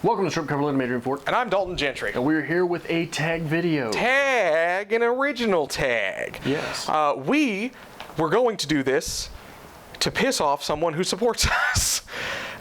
Welcome to Strip Cover Lit, I'm Adrian Ford. And I'm Dalton Gentry. And we're here with a tag video. Tag, an original tag. Yes. We were going to do this to piss off someone who supports us.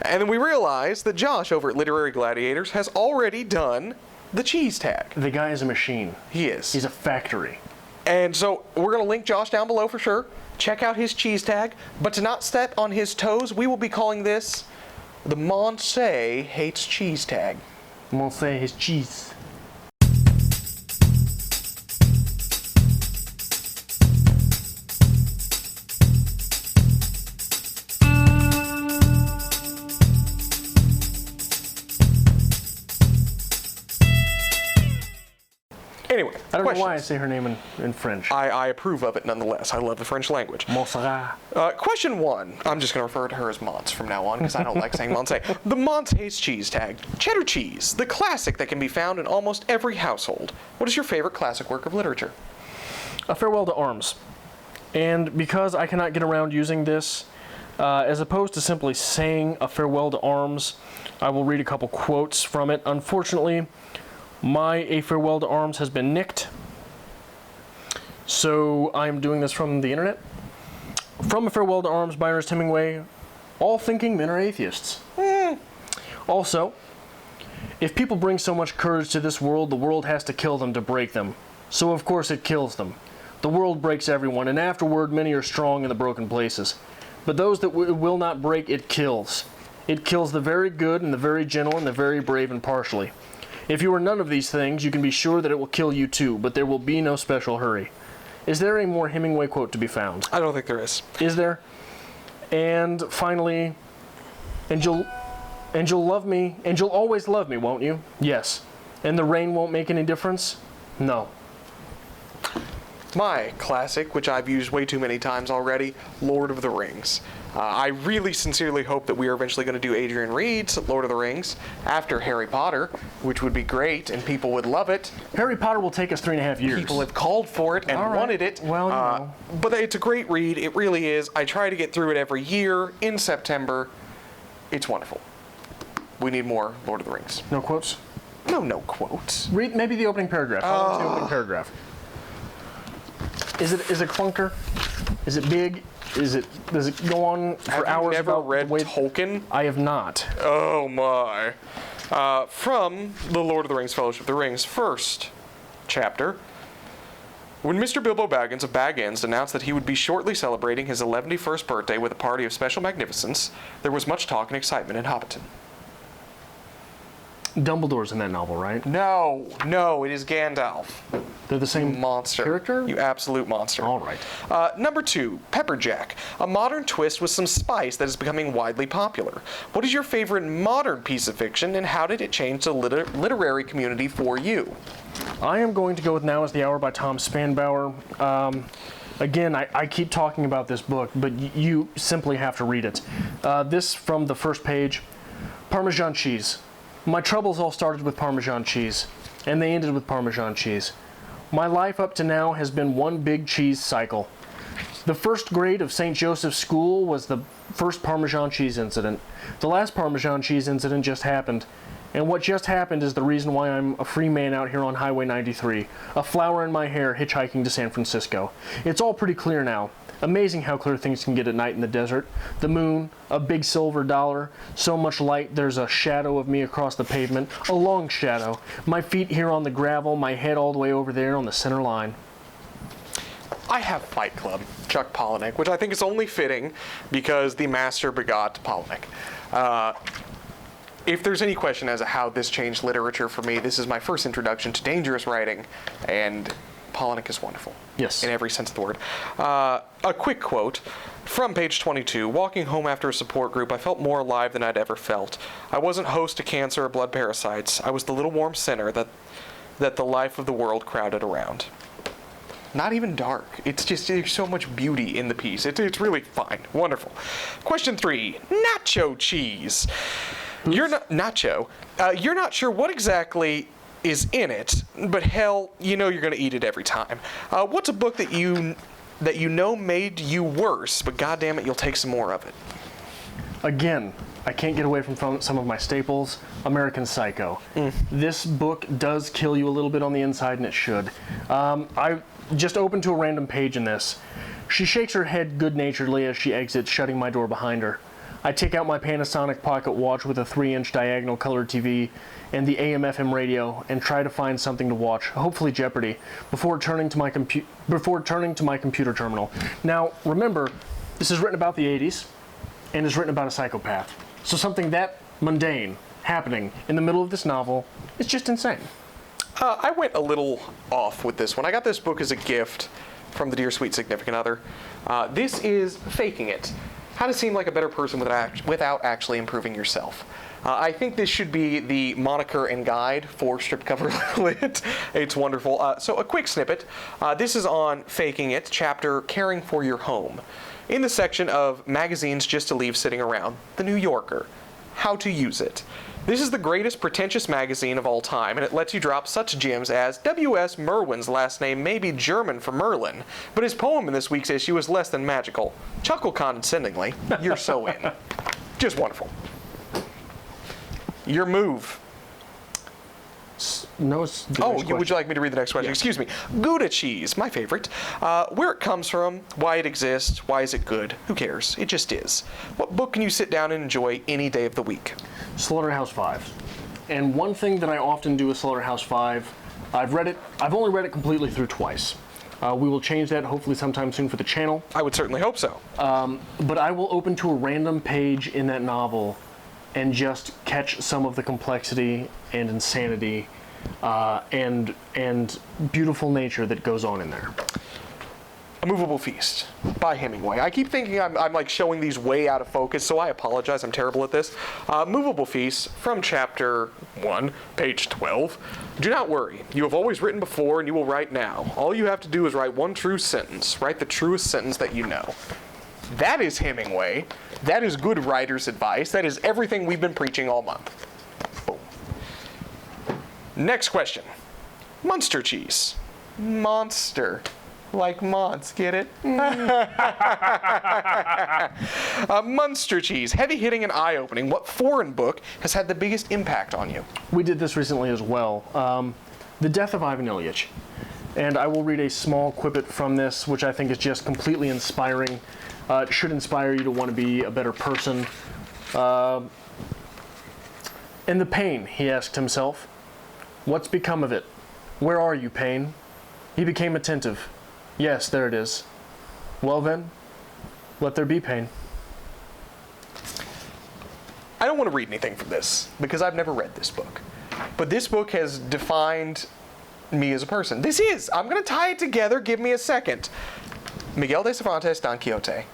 And then we realized that Josh over at Literary Gladiators has already done the cheese tag. The guy is a machine. He is. He's a factory. And so we're going to link Josh down below for sure. Check out his cheese tag. But to not step on his toes, we will be calling this the Monse Hates Cheese tag. Monse hates cheese. Anyway, I don't know why I say her name in French. I approve of it nonetheless. I love the French language. Monse. Question one. I'm just going to refer to her as Monse from now on because I don't like saying Monse. The Monse Hates Cheese tag. Cheddar cheese, the classic that can be found in almost every household. What is your favorite classic work of literature? A Farewell to Arms. And because I cannot get around using this, as opposed to simply saying A Farewell to Arms, I will read a couple quotes from it. Unfortunately, my A Farewell to Arms has been nicked, so I'm doing this from the internet. From A Farewell to Arms by Ernest Hemingway, all thinking men are atheists. Also, if people bring so much courage to this world, the world has to kill them to break them. So of course it kills them. The world breaks everyone, and afterward many are strong in the broken places. But those that will not break, it kills. It kills the very good and the very gentle and the very brave impartially. If you are none of these things, you can be sure that it will kill you too, but there will be no special hurry. Is there a more Hemingway quote to be found? I don't think there is. Is there? And finally, and you'll love me, and you'll always love me, won't you? Yes. And the rain won't make any difference? No. My classic, which I've used way too many times already, Lord of the Rings. I really sincerely hope that we are eventually going to do Adrian Reed's Lord of the Rings after Harry Potter, which would be great and people would love it. Harry Potter will take us 3.5 years. People have called for it and wanted it. Well, you know. But it's a great read. It really is. I try to get through it every year in September. It's wonderful. We need more Lord of the Rings. No quotes? No quotes. Read maybe the opening paragraph. How long's the opening paragraph? Is it clunker? Is it big? Does it go on for hours? Have you never read Tolkien? I have not. Oh my. From the Lord of the Rings Fellowship of the Rings first chapter. When Mr. Bilbo Baggins of Bag Inns announced that he would be shortly celebrating his 11th birthday with a party of special magnificence, there was much talk and excitement in Hobbiton. Dumbledore's in that novel, right? No, it is Gandalf. They're the same monster. Character? You absolute monster. All right. Number 2, Pepper Jack, a modern twist with some spice that is becoming widely popular. What is your favorite modern piece of fiction, and how did it change the literary community for you? I am going to go with Now is the Hour by Tom Spanbauer. Again, I keep talking about this book, but you simply have to read it. This from the first page, Parmesan cheese. My troubles all started with Parmesan cheese, and they ended with Parmesan cheese. My life up to now has been one big cheese cycle. The first grade of St. Joseph's School was the first Parmesan cheese incident. The last Parmesan cheese incident just happened. And what just happened is the reason why I'm a free man out here on Highway 93, a flower in my hair hitchhiking to San Francisco. It's all pretty clear now. Amazing how clear things can get at night in the desert. The moon, a big silver dollar, so much light there's a shadow of me across the pavement, a long shadow, my feet here on the gravel, my head all the way over there on the center line. I have Fight Club, Chuck Palahniuk, which I think is only fitting because the master begot Palahniuk. If there's any question as to how this changed literature for me, this is my first introduction to dangerous writing, and Palahniuk is wonderful. Yes. In every sense of the word. A quick quote from page 22. Walking home after a support group, I felt more alive than I'd ever felt. I wasn't host to cancer or blood parasites. I was the little warm center that the life of the world crowded around. Not even dark. It's just, there's so much beauty in the piece. It's really fine. Wonderful. Question 3. Nacho cheese. You're not Nacho. You're not sure what exactly is in it, but hell, you know you're going to eat it every time. What's a book that you know made you worse, but goddamn it, you'll take some more of it? Again, I can't get away from some of my staples. American Psycho. This book does kill you a little bit on the inside, and it should. I just opened to a random page in this. She shakes her head good-naturedly as she exits, shutting my door behind her. I take out my Panasonic pocket watch with a 3-inch diagonal color TV and the AM/FM radio and try to find something to watch, hopefully Jeopardy, before turning to my computer terminal. Now, remember, this is written about the 80s and is written about a psychopath. So something that mundane happening in the middle of this novel is just insane. I went a little off with this one. I got this book as a gift from the dear sweet significant other. This is Faking It. How to seem like a better person without actually improving yourself. I think this should be the moniker and guide for Stripped Cover Lit. It's wonderful. So a quick snippet. This is on Faking It, chapter Caring for Your Home. In the section of magazines just to leave sitting around, The New Yorker. How to use it. This is the greatest pretentious magazine of all time, and it lets you drop such gems as W.S. Merwin's last name may be German for Merlin, but his poem in this week's issue is less than magical. Chuckle condescendingly. You're so in. Just wonderful. Your move. No, it's the Oh, next question. would you like me to read the next question? Yeah. Excuse me. Gouda Cheese, my favorite. Where it comes from, why it exists, why is it good? Who cares? It just is. What book can you sit down and enjoy any day of the week? Slaughterhouse-Five. And one thing that I often do with Slaughterhouse-Five, I've only read it completely through twice. We will change that hopefully sometime soon for the channel. I would certainly hope so. But I will open to a random page in that novel and just catch some of the complexity and insanity and beautiful nature that goes on in there. A Moveable Feast by Hemingway. I keep thinking I'm like showing these way out of focus, so I apologize. I'm terrible at this. Moveable Feast from chapter 1, page 12. Do not worry. You have always written before and you will write now. All you have to do is write one true sentence. Write the truest sentence that you know. That is Hemingway. That is good writer's advice. That is everything we've been preaching all month. Boom. Next question. Munster cheese. Monster. Like Mons, get it? Munster cheese. Heavy-hitting and eye-opening. What foreign book has had the biggest impact on you? We did this recently as well. The Death of Ivan Ilyich. And I will read a small quippet from this, which I think is just completely inspiring. It should inspire you to want to be a better person. And the pain, he asked himself. What's become of it? Where are you, pain? He became attentive. Yes, there it is. Well then, let there be pain. I don't want to read anything from this, because I've never read this book. But this book has defined me as a person. I'm going to tie it together, give me a second. Miguel de Cervantes, Don Quixote.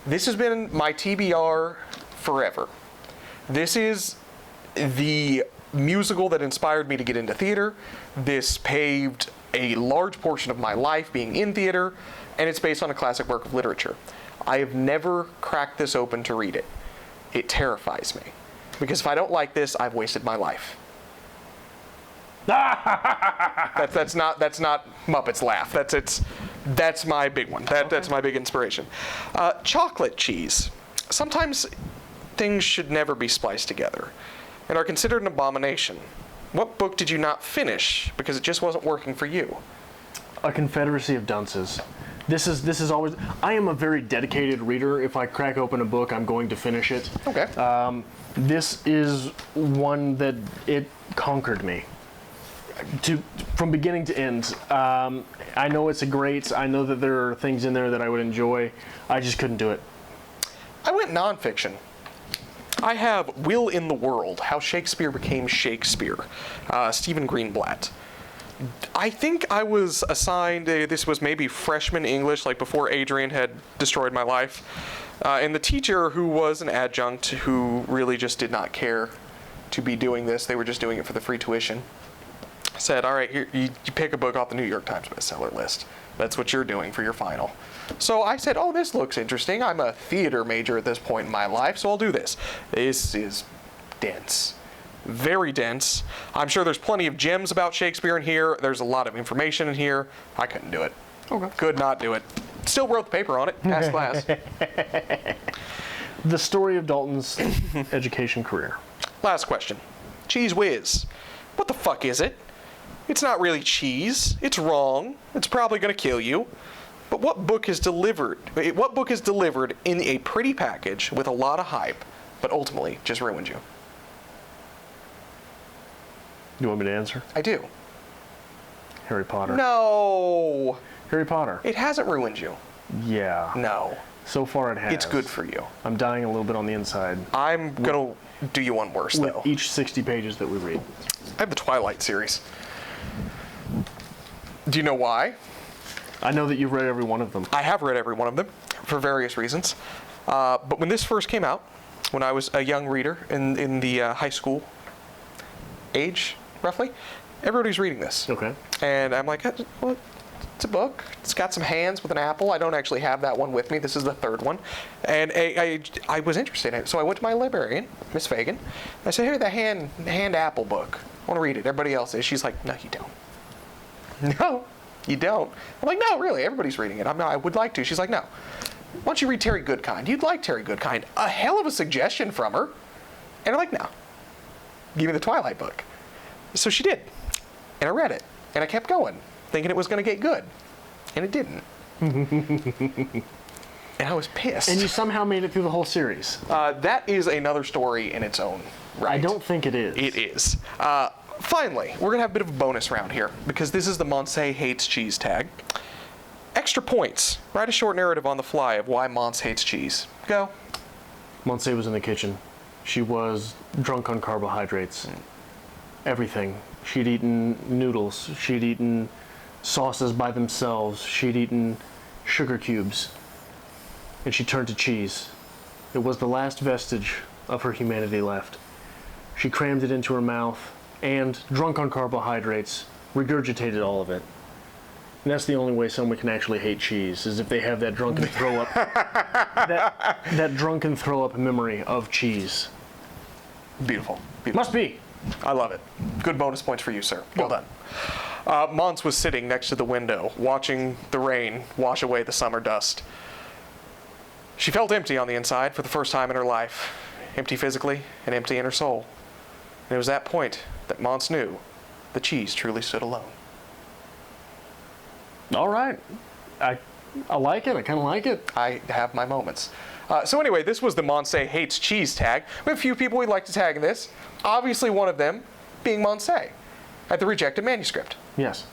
This has been my TBR forever. This is the musical that inspired me to get into theater. This paved a large portion of my life being in theater, and it's based on a classic work of literature. I have never cracked this open to read it. It terrifies me. Because if I don't like this, I've wasted my life. That's not Muppets laugh. That's my big one. That's my big inspiration. Chocolate cheese. Sometimes things should never be spliced together and are considered an abomination. What book did you not finish because it just wasn't working for you? A Confederacy of Dunces. This is always. I am a very dedicated reader. If I crack open a book, I'm going to finish it. Okay. This is one that it conquered me. From beginning to end. I know it's a great. I know that there are things in there that I would enjoy. I just couldn't do it. I went nonfiction. I have Will in the World, How Shakespeare Became Shakespeare, Stephen Greenblatt. I think I was assigned, this was maybe freshman English, like before Adrian had destroyed my life. And the teacher, who was an adjunct, who really just did not care to be doing this, they were just doing it for the free tuition, said, all right, here, you pick a book off the New York Times bestseller list. That's what you're doing for your final. So I said, oh, this looks interesting. I'm a theater major at this point in my life, so I'll do this. This is dense. Very dense. I'm sure there's plenty of gems about Shakespeare in here. There's a lot of information in here. I couldn't do it. Okay. Could not do it. Still wrote the paper on it. Passed class. The story of Dalton's education career. Last question. Cheese Whiz. What the fuck is it? It's not really cheese. It's wrong. It's probably going to kill you. But what book is delivered in a pretty package with a lot of hype, but ultimately just ruined you? You want me to answer? I do. Harry Potter. No. Harry Potter. It hasn't ruined you. Yeah. No. So far it has. It's good for you. I'm dying a little bit on the inside. I'm going to do you one worse, With though. each 60 pages that we read. I have the Twilight series. Do you know why? I know that you've read every one of them. I have read every one of them for various reasons. But when this first came out, when I was a young reader in the high school age, roughly, everybody's reading this. Okay. And I'm like, well, it's a book. It's got some hands with an apple. I don't actually have that one with me. This is the third one. And I was interested in it. So I went to my librarian, Miss Fagan. I said, here, the hand apple book. I want to read it. Everybody else is. She's like, no, you don't. No, you don't. I'm like, no, really, everybody's reading it. I would like to. She's like, no. Why don't you read Terry Goodkind? You'd like Terry Goodkind. A hell of a suggestion from her. And I'm like, no. Give me the Twilight book. So she did. And I read it. And I kept going, thinking it was going to get good. And it didn't. And I was pissed. And you somehow made it through the whole series. That is another story in its own right. I don't think it is. It is. Finally, we're going to have a bit of a bonus round here, because this is the Monse hates cheese tag. Extra points. Write a short narrative on the fly of why Monse hates cheese. Go. Monse was in the kitchen. She was drunk on carbohydrates. Everything. She'd eaten noodles. She'd eaten sauces by themselves. She'd eaten sugar cubes. And she turned to cheese. It was the last vestige of her humanity left. She crammed it into her mouth and, drunk on carbohydrates, regurgitated all of it. And that's the only way someone can actually hate cheese, is if they have that drunken throw up, that drunken throw up memory of cheese. Beautiful. Beautiful. Must be. I love it. Good bonus points for you, sir. Well done. Monse was sitting next to the window, watching the rain wash away the summer dust. She felt empty on the inside for the first time in her life. Empty physically and empty in her soul. And it was that point that Monse knew the cheese truly stood alone. All right. I like it. I kind of like it. I have my moments. So anyway, this was the Monse hates cheese tag. We have a few people we'd like to tag in this. Obviously one of them being Monse at the rejected manuscript. Yes.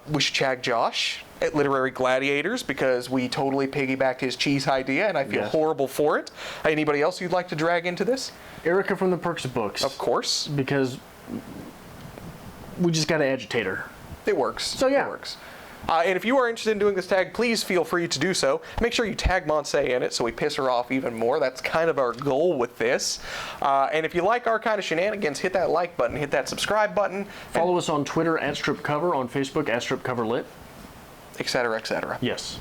We should tag Josh at Literary Gladiators, because we totally piggybacked his cheese idea and I feel horrible for it. Anybody else you'd like to drag into this? Erica from the Perks of Books. Of course. Because we just got to agitate her. It works. So yeah. It works. And if you are interested in doing this tag, please feel free to do so. Make sure you tag Monse in it so we piss her off even more. That's kind of our goal with this. And if you like our kind of shenanigans, hit that like button, hit that subscribe button. Follow us on Twitter at StripCover, on Facebook at StripCoverLit. Et cetera, et cetera. Yes.